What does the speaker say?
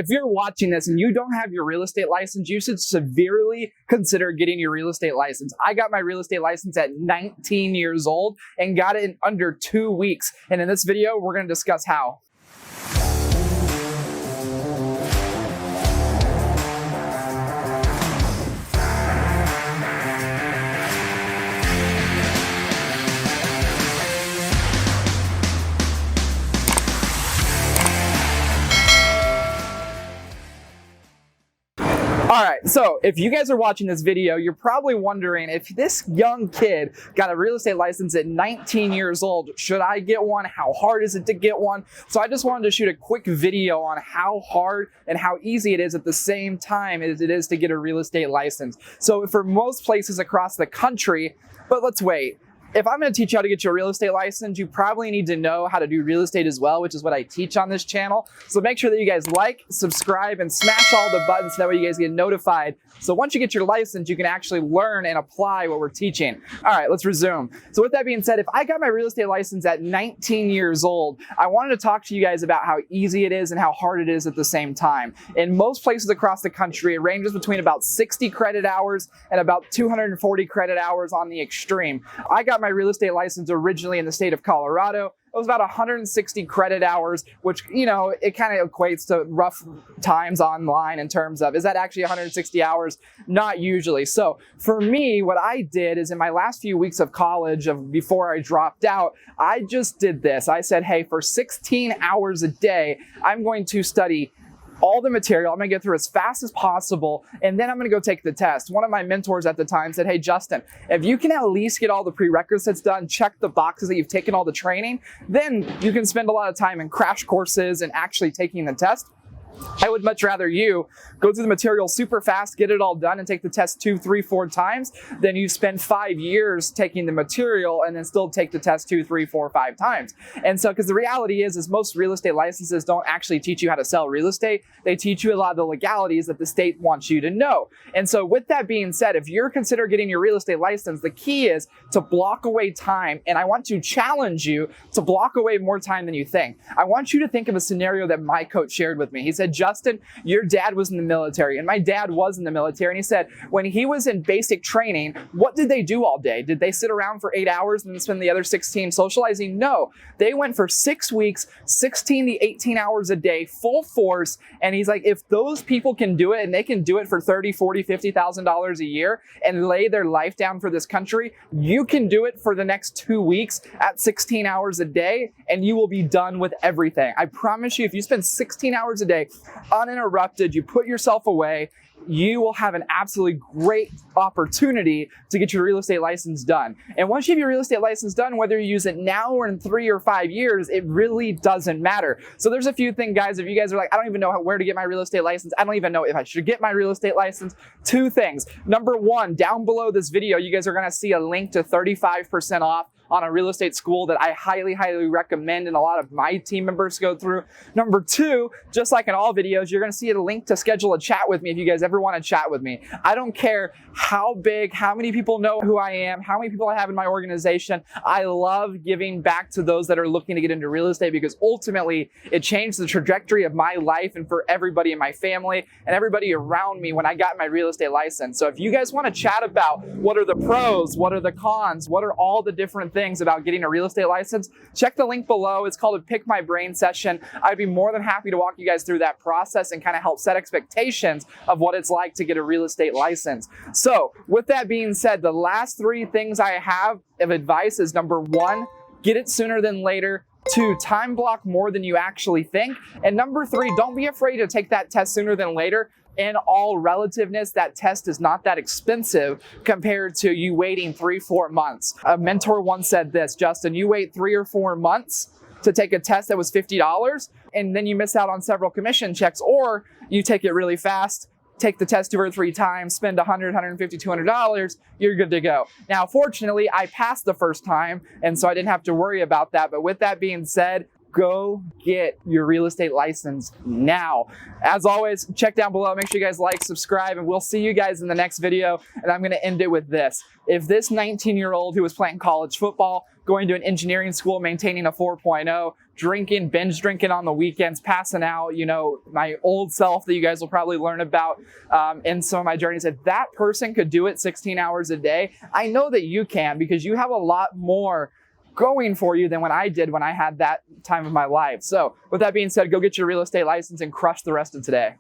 If you're watching this and you don't have your real estate license, you should severely consider getting your real estate license. I got my real estate license at 19 years old and got it in under 2 weeks. And in this video, we're going to discuss how. All right, so if you guys are watching this video, you're probably wondering if this young kid got a real estate license at 19 years old, should I get one? How hard is it to get one? So I just wanted to shoot a quick video on how hard and how easy it is at the same time as it is to get a real estate license. So for most places across the country, but let's wait. If I'm going to teach you how to get your real estate license, you probably need to know how to do real estate as well, which is what I teach on this channel. So make sure that you guys like, subscribe, and smash all the buttons so that way you guys get notified. So once you get your license, you can actually learn and apply what we're teaching. All right, let's resume. So with that being said, if I got my real estate license at 19 years old, I wanted to talk to you guys about how easy it is and how hard it is at the same time. In most places across the country, it ranges between about 60 credit hours and about 240 credit hours on the extreme. I got my real estate license originally in the state of Colorado. It was about 160 credit hours, which, you know, it kind of equates to rough times online in terms of, is that actually 160 hours? Not usually. So for me, what I did is in my last few weeks of college, before I dropped out, I just did this. I said, hey, for 16 hours a day, I'm going to study all the material. I'm gonna get through as fast as possible, and then I'm gonna go take the test. One of my mentors at the time said, hey, Justin, if you can at least get all the prerequisites done, check the boxes that you've taken all the training, then you can spend a lot of time in crash courses and actually taking the test. I would much rather you go through the material super fast, get it all done, and take the test 2, 3, 4 times than you spend 5 years taking the material and then still take the test 2, 3, 4, 5 times. And so, because the reality is most real estate licenses don't actually teach you how to sell real estate. They teach you a lot of the legalities that the state wants you to know. And so with that being said, if you're considering getting your real estate license, the key is to block away time. And I want to challenge you to block away more time than you think. I want you to think of a scenario that my coach shared with me. He said, Justin, your dad was in the military, and my dad was in the military, and he said when he was in basic training, what did they do all day? Did they sit around for 8 hours and then spend the other 16 socializing? No, they went for 6 weeks, 16 to 18 hours a day, full force. And he's like, if those people can do it, and they can do it for $30,000, $40,000, $50,000 a year and lay their life down for this country, you can do it for the next 2 weeks at 16 hours a day, and you will be done with everything. I promise you, if you spend 16 hours a day uninterrupted, you put yourself away, you will have an absolutely great opportunity to get your real estate license done. And once you have your real estate license done, whether you use it now or in 3 or 5 years, it really doesn't matter. So there's a few things, guys. If you guys are like, I don't even know where to get my real estate license, I don't even know if I should get my real estate license, 2 things. Number 1, down below this video, you guys are going to see a link to 35% off on a real estate school that I highly, highly recommend and a lot of my team members go through. Number 2, just like in all videos, you're gonna see a link to schedule a chat with me if you guys ever wanna chat with me. I don't care how big, how many people know who I am, how many people I have in my organization. I love giving back to those that are looking to get into real estate because ultimately it changed the trajectory of my life and for everybody in my family and everybody around me when I got my real estate license. So if you guys wanna chat about what are the pros, what are the cons, what are all the different things about getting a real estate license, check the link below. It's called a Pick My Brain session. I'd be more than happy to walk you guys through that process and kind of help set expectations of what it's like to get a real estate license. So with that being said, the last 3 things I have of advice is number 1, get it sooner than later. 2, time block more than you actually think. And number 3, don't be afraid to take that test sooner than later. In all relativeness, that test is not that expensive compared to you waiting 3-4 months. A mentor once said this, Justin, you wait 3 or 4 months to take a test that was $50 and then you miss out on several commission checks, or you take it really fast, take the test 2 or 3 times, spend $100, $150, $200, you're good to go. Now, fortunately, I passed the first time, and so I didn't have to worry about that. But with that being said, go get your real estate license now. As always, check down below. Make sure you guys like, subscribe, and we'll see you guys in the next video. And I'm going to end it with this. If this 19-year-old who was playing college football going to an engineering school, maintaining a 4.0, drinking, binge drinking on the weekends, passing out, you know, my old self that you guys will probably learn about in some of my journeys. If that person could do it 16 hours a day, I know that you can, because you have a lot more going for you than when I did when I had that time of my life. So with that being said, go get your real estate license and crush the rest of today.